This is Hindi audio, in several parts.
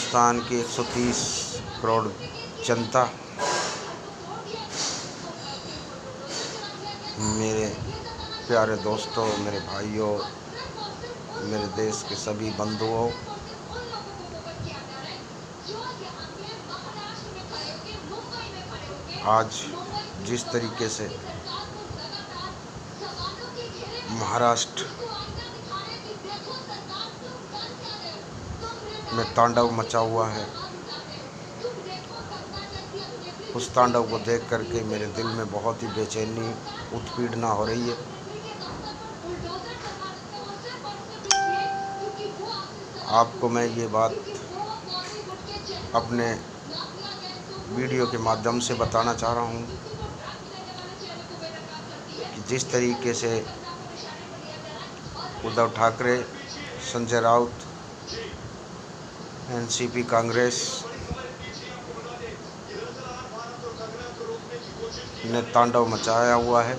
हिंदुस्तान की 130 करोड़ जनता, मेरे प्यारे दोस्तों, मेरे भाइयों, मेरे देश के सभी बंधुओं, आज जिस तरीके से महाराष्ट्र में तांडव मचा हुआ है, उस तांडव को देख करके मेरे दिल में बहुत ही बेचैनी उत्पीड़ना हो रही है। आपको मैं ये बात अपने वीडियो के माध्यम से बताना चाह रहा हूँ कि जिस तरीके से उद्धव ठाकरे, संजय राउत, एनसीपी कांग्रेस ने तांडव मचाया हुआ है,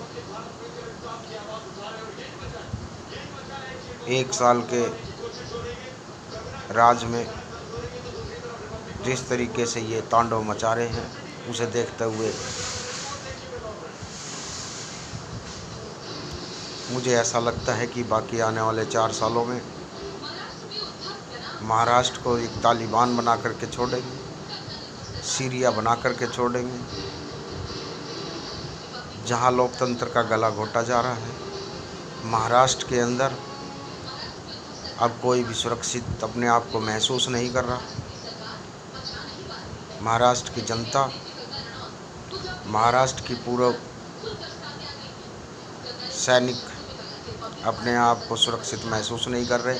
1 साल के राज में जिस तरीके से ये तांडव मचा रहे हैं, उसे देखते हुए मुझे ऐसा लगता है कि बाकी आने वाले 4 सालों में महाराष्ट्र को एक तालिबान बना करके छोड़ेंगे, सीरिया बना करके छोड़ेंगे, जहां लोकतंत्र का गला घोटा जा रहा है। महाराष्ट्र के अंदर अब कोई भी सुरक्षित अपने आप को महसूस नहीं कर रहा। महाराष्ट्र की जनता, महाराष्ट्र की पूर्व सैनिक अपने आप को सुरक्षित महसूस नहीं कर रहे।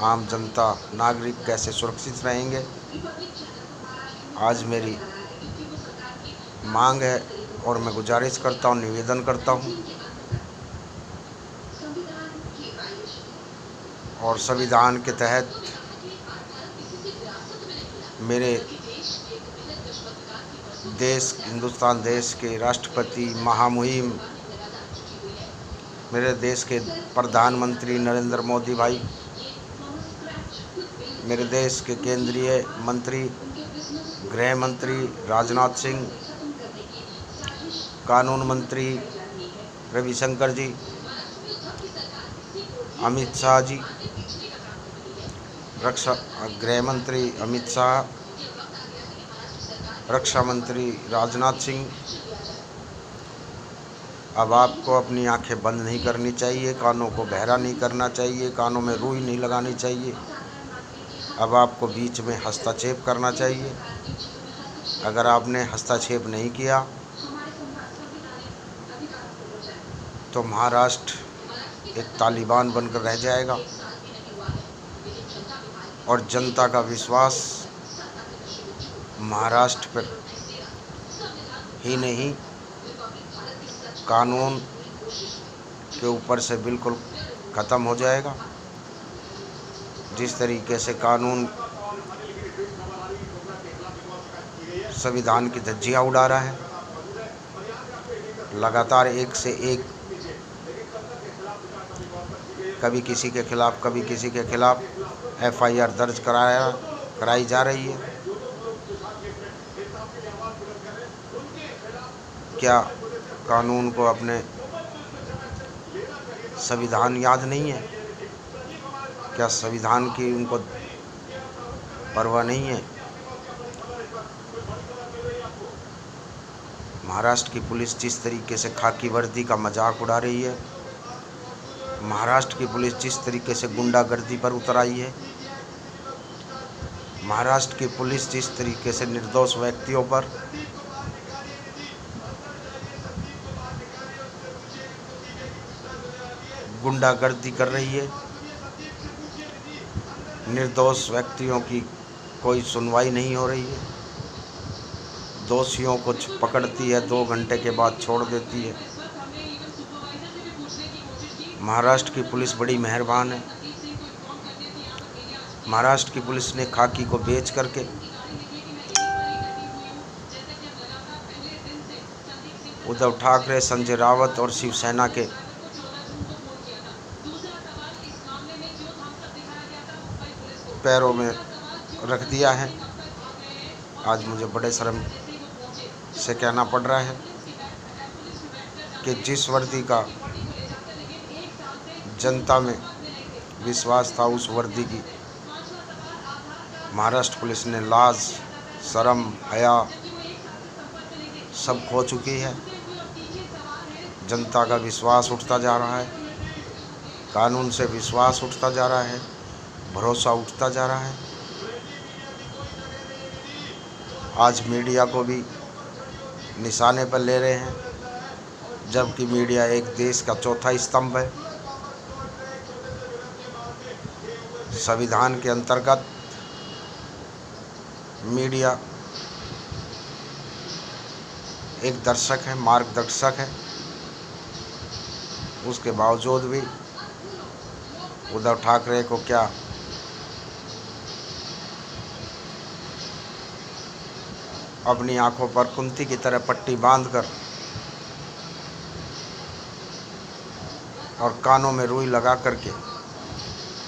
आम जनता, नागरिक कैसे सुरक्षित रहेंगे? आज मेरी मांग है और मैं गुजारिश करता हूँ, निवेदन करता हूँ और संविधान के तहत मेरे देश, हिंदुस्तान देश के राष्ट्रपति, महामहिम, मेरे देश के प्रधानमंत्री नरेंद्र मोदी भाई, मेरे देश के केंद्रीय मंत्री, गृह मंत्री राजनाथ सिंह, कानून मंत्री रविशंकर जी, अमित शाह जी, गृह मंत्री अमित शाह, रक्षा मंत्री राजनाथ सिंह, अब आपको अपनी आंखें बंद नहीं करनी चाहिए, कानों को बहरा नहीं करना चाहिए, कानों में रुई नहीं लगानी चाहिए। अब आपको बीच में हस्तक्षेप करना चाहिए। अगर आपने हस्तक्षेप नहीं किया तो महाराष्ट्र एक तालिबान बनकर रह जाएगा और जनता का विश्वास महाराष्ट्र पर ही नहीं, कानून के ऊपर से बिल्कुल ख़त्म हो जाएगा। जिस तरीके से कानून संविधान की धज्जियां उड़ा रहा है, लगातार एक से एक, कभी किसी के खिलाफ, कभी किसी के खिलाफ FIR दर्ज कराई जा रही है। क्या कानून को अपने संविधान याद नहीं है? क्या संविधान की उनको परवाह नहीं है? महाराष्ट्र की पुलिस जिस तरीके से खाकी वर्दी का मजाक उड़ा रही है, महाराष्ट्र की पुलिस जिस तरीके से गुंडागर्दी पर उतर आई है, महाराष्ट्र की पुलिस जिस तरीके से निर्दोष व्यक्तियों पर गुंडागर्दी कर रही है, निर्दोष व्यक्तियों की कोई सुनवाई नहीं हो रही है, दोषियों को पकड़ती है, 2 घंटे के बाद छोड़ देती है। महाराष्ट्र की पुलिस बड़ी मेहरबान है। महाराष्ट्र की पुलिस ने खाकी को बेच करके उद्धव ठाकरे, संजय राउत और शिवसेना के पैरों में रख दिया है। आज मुझे बड़े शर्म से कहना पड़ रहा है कि जिस वर्दी का जनता में विश्वास था, उस वर्दी की महाराष्ट्र पुलिस ने लाज, शर्म, हया सब खो चुकी है। जनता का विश्वास उठता जा रहा है, कानून से विश्वास उठता जा रहा है, भरोसा उठता जा रहा है। आज मीडिया को भी निशाने पर ले रहे हैं, जबकि मीडिया एक देश का चौथा स्तंभ है। संविधान के अंतर्गत मीडिया एक दर्शक है, मार्गदर्शक है। उसके बावजूद भी उद्धव ठाकरे को क्या अपनी आंखों पर कुंती की तरह पट्टी बांधकर और कानों में रुई लगा करके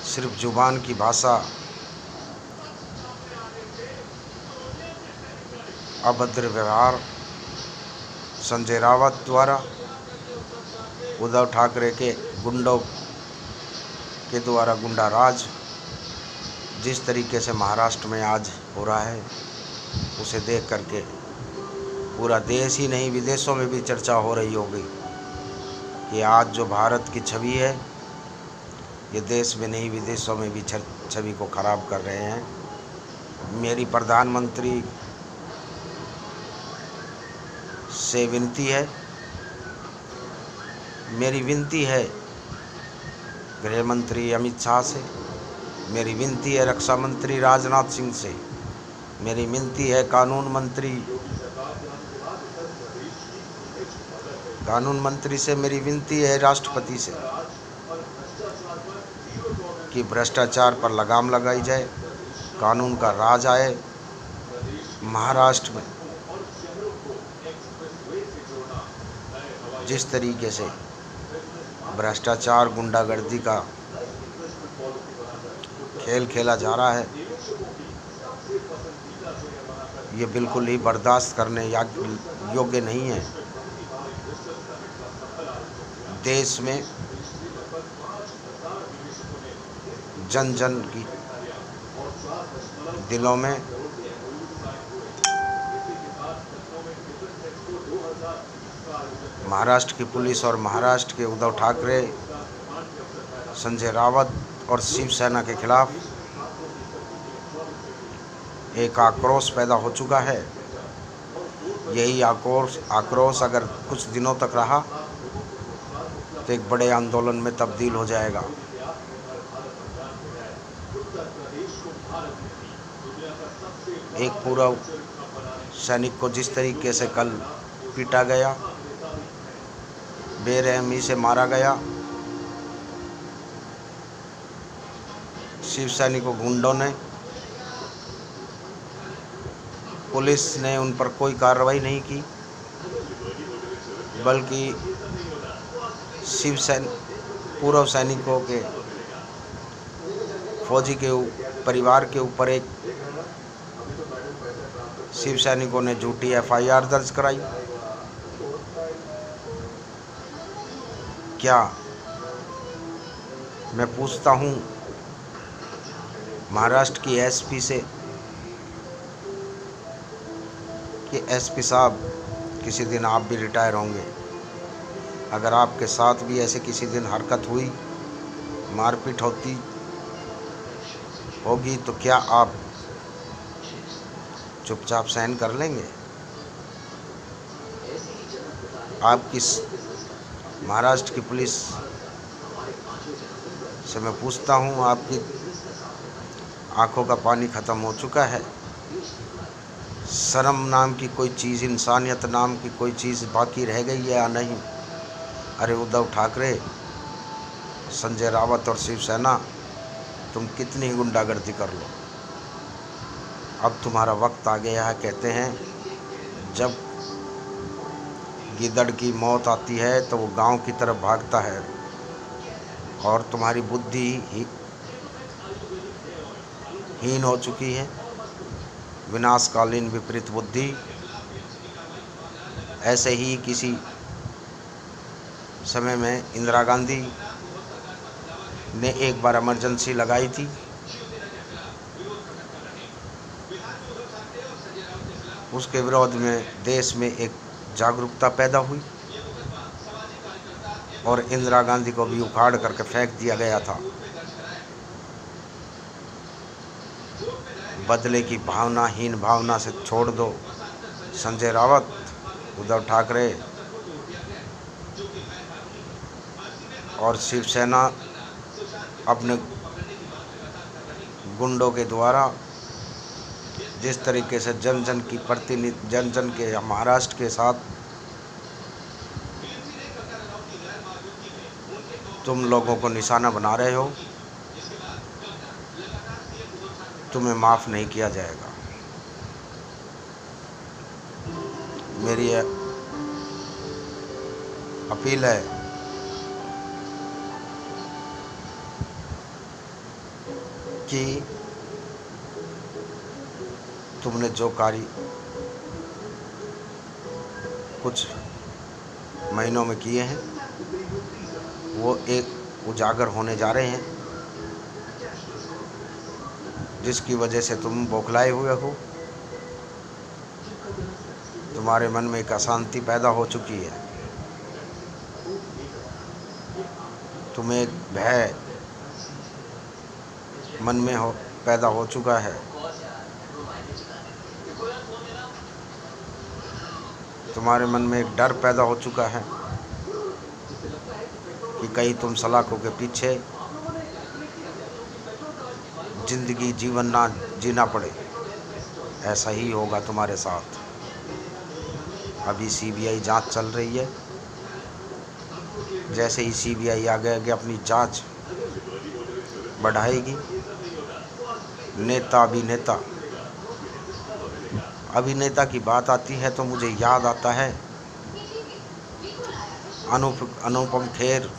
सिर्फ जुबान की भाषा, अभद्र व्यवहार संजय रावत द्वारा, उद्धव ठाकरे के गुंडों के द्वारा गुंडा राज जिस तरीके से महाराष्ट्र में आज हो रहा है, उसे देख करके पूरा देश ही नहीं, विदेशों में भी चर्चा हो रही होगी कि आज जो भारत की छवि है, ये देश में नहीं विदेशों में भी छवि को खराब कर रहे हैं। मेरी प्रधानमंत्री से विनती है, मेरी विनती है गृह मंत्री अमित शाह से, मेरी विनती है रक्षा मंत्री राजनाथ सिंह से, मेरी विनती है कानून मंत्री से, मेरी विनती है राष्ट्रपति से कि भ्रष्टाचार पर लगाम लगाई जाए, कानून का राज आए महाराष्ट्र में। जिस तरीके से भ्रष्टाचार, गुंडागर्दी का खेल खेला जा रहा है, ये बिल्कुल ही बर्दाश्त करने योग्य नहीं है। देश में जन जन की दिलों में महाराष्ट्र की पुलिस और महाराष्ट्र के उद्धव ठाकरे, संजय रावत और शिवसेना के खिलाफ एक आक्रोश पैदा हो चुका है। यही आक्रोश अगर कुछ दिनों तक रहा तो एक बड़े आंदोलन में तब्दील हो जाएगा। एक पूर्व सैनिक को जिस तरीके से कल पीटा गया, बेरहमी से मारा गया, शिव सैनिकों गुंडों ने, पुलिस ने उन पर कोई कार्रवाई नहीं की, बल्कि पूर्व सैनिकों के फौजी के परिवार के ऊपर एक शिव सैनिकों ने झूठी FIR दर्ज कराई। क्या मैं पूछता हूँ महाराष्ट्र की SP से कि SP साहब, किसी दिन आप भी रिटायर होंगे, अगर आपके साथ भी ऐसे किसी दिन हरकत हुई, मारपीट होगी, तो क्या आप चुपचाप सहन कर लेंगे? आपकी महाराष्ट्र की पुलिस से मैं पूछता हूँ, आपकी आंखों का पानी ख़त्म हो चुका है? शर्म नाम की कोई चीज़, इंसानियत नाम की कोई चीज़ बाकी रह गई है या नहीं? अरे उद्धव ठाकरे, संजय रावत और शिवसेना, तुम कितनी गुंडागर्दी कर लो, अब तुम्हारा वक्त आ गया है। कहते हैं जब गिद्धड़ की मौत आती है तो वो गांव की तरफ भागता है, और तुम्हारी बुद्धि हीन हो चुकी है। विनाशकालीन विपरीत बुद्धि। ऐसे ही किसी समय में इंदिरा गांधी ने एक बार इमरजेंसी लगाई थी, उसके विरोध में देश में एक जागरूकता पैदा हुई और इंदिरा गांधी को भी उखाड़ करके फेंक दिया गया था। बदले की भावना, हीन भावना से छोड़ दो। संजय राउत, उद्धव ठाकरे और शिवसेना अपने गुंडों के द्वारा जिस तरीके से जन के महाराष्ट्र के साथ तुम लोगों को निशाना बना रहे हो, तुम्हें माफ़ नहीं किया जाएगा। मेरी अपील है कि तुमने जो कार्य कुछ महीनों में किए हैं वो एक उजागर होने जा रहे हैं, जिसकी वजह से तुम बौखलाए हुए हो। तुम्हारे मन में एक अशांति पैदा हो चुकी है, तुम्हें एक भय मन में पैदा हो चुका है। तुम्हारे मन में एक डर पैदा हो चुका है कि कहीं तुम सलाखों के पीछे जिंदगी जीवन ना जीना पड़े। ऐसा ही होगा तुम्हारे साथ। अभी सीबीआई जांच चल रही है। जैसे ही सीबीआई आगे आगे अपनी जांच बढ़ाएगी, अभिनेता की बात आती है तो मुझे याद आता है अनुपम खेर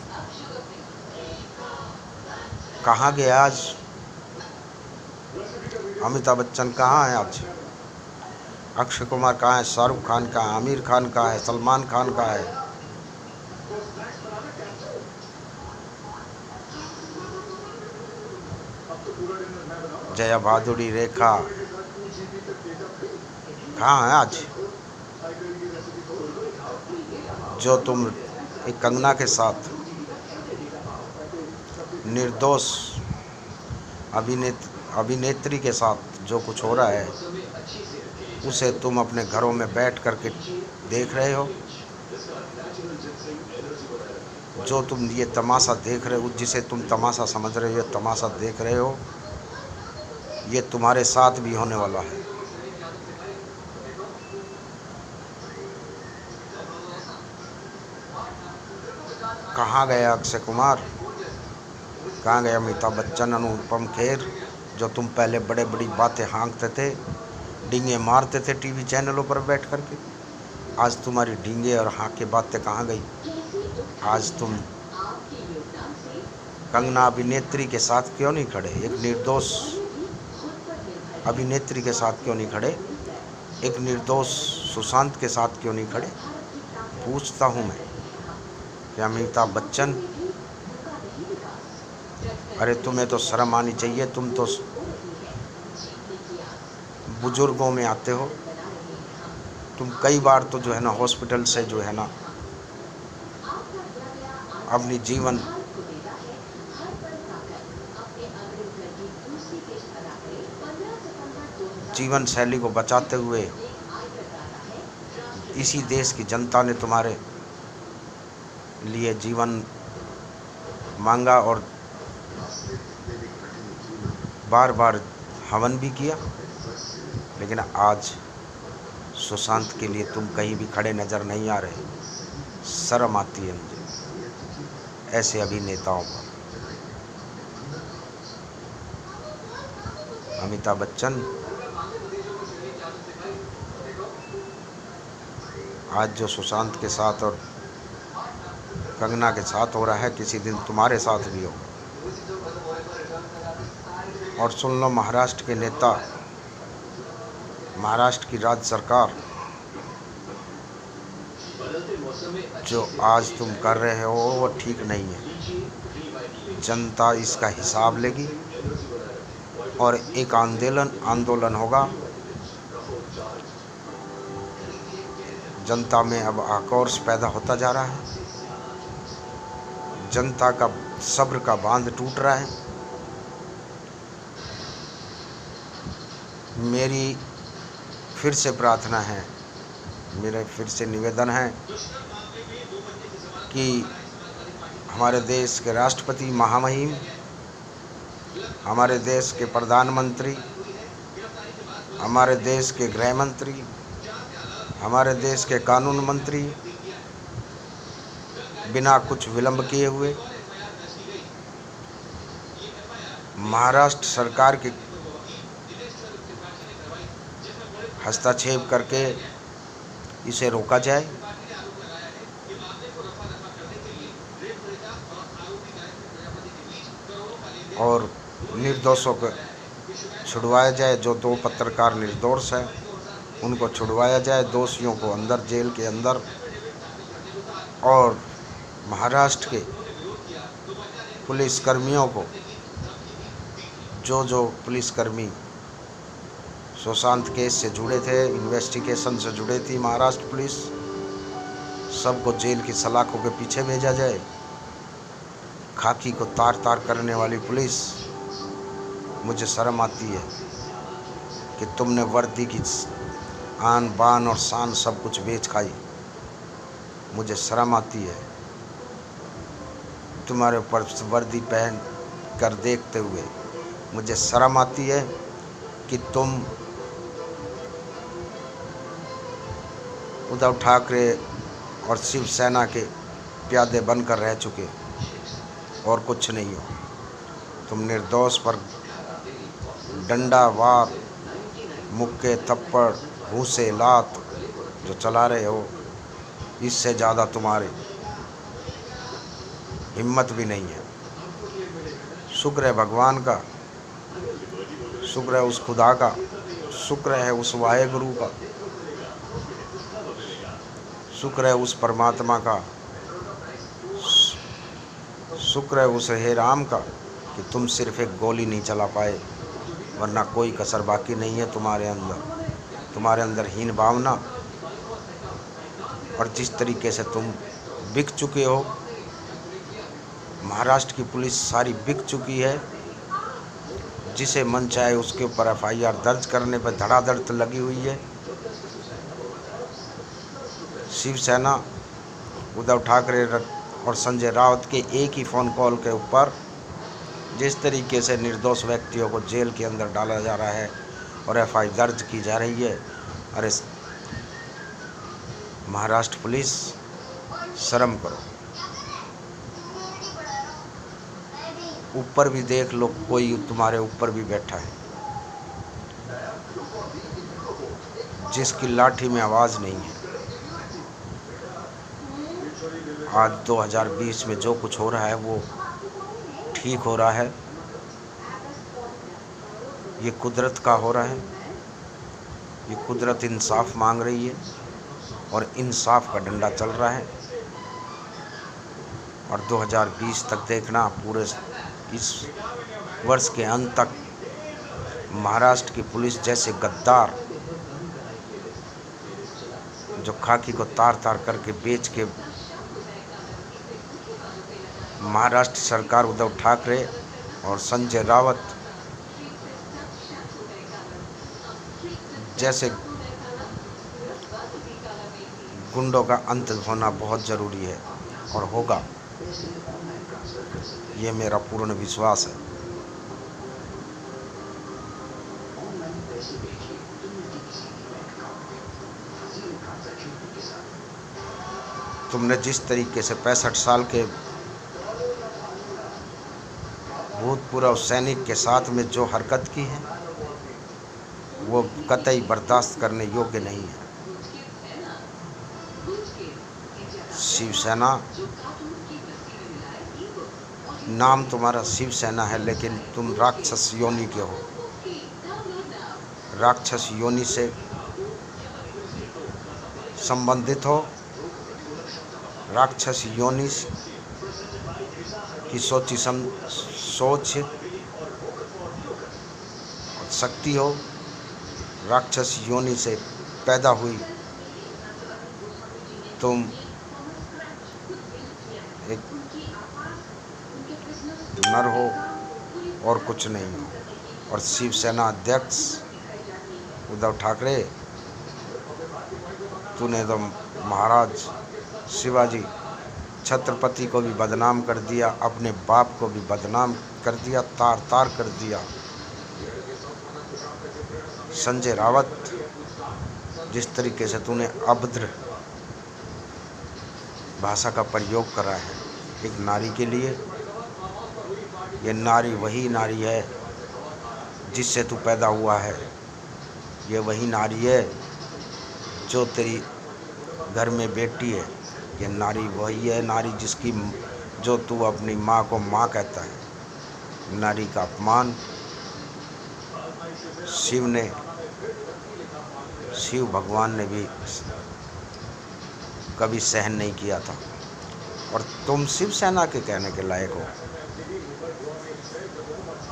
कहाँ गया आज? अमिताभ बच्चन कहाँ है आज? अक्षय कुमार कहाँ है? शाहरुख खान कहाँ है? आमिर खान कहाँ है? सलमान खान कहाँ है? जया भादुड़ी, रेखा कहाँ है आज? जो तुम एक कंगना के साथ निर्दोष अभिनेत्री के साथ जो कुछ हो रहा है उसे तुम अपने घरों में बैठ करके देख रहे हो। जो तुम ये तमाशा देख रहे हो, जिसे तुम तमाशा समझ रहे हो, ये तमाशा देख रहे हो, ये तुम्हारे साथ भी होने वाला है। कहाँ गया अक्षय कुमार? कहाँ गया अमिताभ बच्चन, अनुपम खेर, जो तुम पहले बड़े बड़ी बातें हाँकते थे, डींगे मारते थे टीवी चैनलों पर बैठ कर के? आज तुम्हारी डींगे और हाँक की बातें कहाँ गई? आज तुम कंगना अभिनेत्री के साथ क्यों नहीं खड़े? एक निर्दोष अभिनेत्री के साथ क्यों नहीं खड़े? एक निर्दोष सुशांत के साथ क्यों नहीं खड़े? पूछता हूँ मैं कि अमिताभ बच्चन, अरे तुम्हें तो शर्म आनी चाहिए। तुम तो बुजुर्गों में आते हो। तुम कई बार तो जो है ना हॉस्पिटल से जो है ना अपनी जीवन शैली को बचाते हुए इसी देश की जनता ने तुम्हारे लिए जीवन मांगा और बार बार हवन भी किया, लेकिन आज सुशांत के लिए तुम कहीं भी खड़े नज़र नहीं आ रहे। शर्म आती है मुझे ऐसे अभिनेताओं पर। अमिताभ बच्चन, आज जो सुशांत के साथ और कंगना के साथ हो रहा है, किसी दिन तुम्हारे साथ भी होगा। और सुन लो, महाराष्ट्र के नेता महाराष्ट्र की राज्य सरकार जो आज तुम कर रहे हो वो ठीक नहीं है। जनता इसका हिसाब लेगी और एक आंदोलन होगा। जनता में अब आक्रोश पैदा होता जा रहा है। जनता का सब्र का बांध टूट रहा है। मेरी फिर से प्रार्थना है, मेरे फिर से निवेदन है कि हमारे देश के राष्ट्रपति महामहिम, हमारे देश के प्रधानमंत्री, हमारे देश के गृह मंत्री, हमारे देश के कानून मंत्री बिना कुछ विलंब किए हुए महाराष्ट्र सरकार के हस्तक्षेप करके इसे रोका जाए और निर्दोषों को छुड़वाया जाए। जो 2 पत्रकार निर्दोष हैं उनको छुड़वाया जाए, दोषियों को अंदर जेल के अंदर। और महाराष्ट्र के पुलिसकर्मियों को, जो पुलिसकर्मी सुशांत केस से जुड़े थे, इन्वेस्टिगेशन से जुड़े थी महाराष्ट्र पुलिस, सबको जेल की सलाखों के पीछे भेजा जाए। खाकी को तार तार करने वाली पुलिस, मुझे शर्म आती है कि तुमने वर्दी की आन बान और शान सब कुछ बेच खाई। मुझे शर्म आती है तुम्हारे ऊपर वर्दी पहन कर देखते हुए। मुझे शर्म आती है कि तुम उद्धव ठाकरे और शिवसेना के प्यादे बनकर रह चुके और कुछ नहीं हो। तुम निर्दोष पर डंडा वार, मुक्के, थप्पड़, घूंसे, लात जो चला रहे हो, इससे ज़्यादा तुम्हारी हिम्मत भी नहीं है। शुक्र है भगवान का, शुक्र है उस खुदा का, शुक्र है उस वाहेगुरु का, शुक्र है उस परमात्मा का, शुक्र है उस हे राम का कि तुम सिर्फ एक गोली नहीं चला पाए, वरना कोई कसर बाकी नहीं है तुम्हारे अंदर हीन भावना। और जिस तरीके से तुम बिक चुके हो, महाराष्ट्र की पुलिस सारी बिक चुकी है। जिसे मन चाहे उसके ऊपर FIR दर्ज करने पर धड़ाधड़ तो लगी हुई है। शिवसेना उद्धव ठाकरे और संजय राउत के एक ही फ़ोन कॉल के ऊपर जिस तरीके से निर्दोष व्यक्तियों को जेल के अंदर डाला जा रहा है और FIR दर्ज की जा रही है, अरे महाराष्ट्र पुलिस शर्म करो। ऊपर भी देख लो, कोई तुम्हारे ऊपर भी बैठा है जिसकी लाठी में आवाज़ नहीं है। आज 2020 में जो कुछ हो रहा है वो ठीक हो रहा है, ये कुदरत का हो रहा है। ये कुदरत इंसाफ मांग रही है और इंसाफ का डंडा चल रहा है। और 2020 तक देखना, पूरे इस वर्ष के अंत तक महाराष्ट्र की पुलिस जैसे गद्दार जो खाकी को तार तार करके बेच के महाराष्ट्र सरकार, उद्धव ठाकरे और संजय राउत जैसे गुंडों का अंत होना बहुत ज़रूरी है और होगा, ये मेरा पूर्ण विश्वास है। तुमने जिस तरीके से 65 साल के भूतपूर्व सैनिक के साथ में जो हरकत की है वो कतई बर्दाश्त करने योग्य नहीं है। शिवसेना, नाम तुम्हारा शिवसेना है, लेकिन तुम राक्षस योनि के हो। राक्षस योनि से संबंधित हो, राक्षस योनि की सोच शक्ति हो, राक्षस योनि से पैदा हुई तुम एक नर हो और कुछ नहीं हो। और शिवसेना अध्यक्ष उद्धव ठाकरे, तूने तो महाराज शिवाजी छत्रपति को भी बदनाम कर दिया, अपने बाप को भी बदनाम कर दिया, तार तार कर दिया। संजय रावत, जिस तरीके से तूने अभद्र भाषा का प्रयोग करा है एक नारी के लिए, ये नारी वही नारी है जिससे तू पैदा हुआ है। ये वही नारी है जो तेरी घर में बेटी है। ये नारी वही है नारी जिसकी जो तू अपनी माँ को माँ कहता है। नारी का अपमान शिव भगवान ने भी कभी सहन नहीं किया था। और तुम शिवसेना के कहने के लायक हो।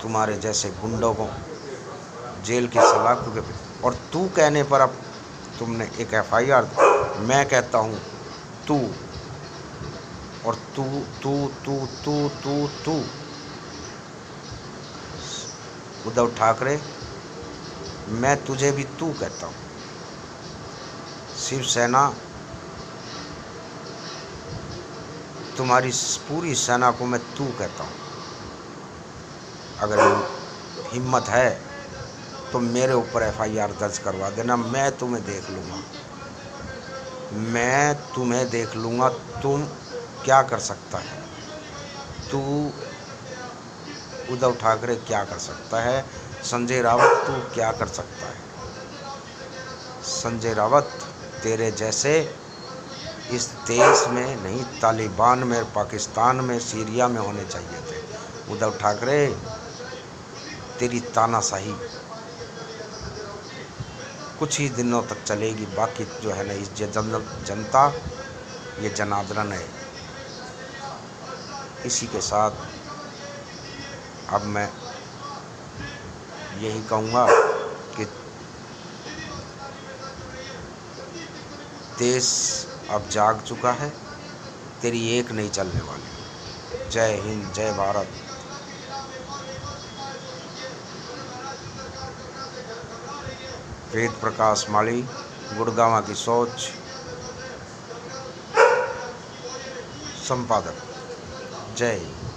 तुम्हारे जैसे गुंडों को जेल की सलाखों के, और तू कहने पर अब तुमने एक FIR, मैं कहता हूँ तू, और तू तू तू तू तू तू उद्धव ठाकरे, मैं तुझे भी तू कहता हूँ। शिवसेना तुम्हारी पूरी सेना को मैं तू कहता हूँ। अगर हिम्मत है तो मेरे ऊपर FIR दर्ज करवा देना, मैं तुम्हें देख लूँगा, मैं तुम्हें देख लूँगा तुम क्या कर सकता है। तू उद्धव ठाकरे क्या कर सकता है, संजय रावत तू क्या कर सकता है। संजय रावत, तेरे जैसे इस देश में नहीं, तालिबान में, पाकिस्तान में, सीरिया में होने चाहिए थे। उद्धव ठाकरे, तेरी तानाशाही कुछ ही दिनों तक चलेगी, बाकी जो है ना इस जनता, ये जनार्दन है। इसी के साथ अब मैं यही कहूँगा कि देश अब जाग चुका है, तेरी एक नहीं चलने वाली। जय हिंद, जय भारत। वेद प्रकाश माली, गुड़गांव की सोच, संपादक। जय हिंद।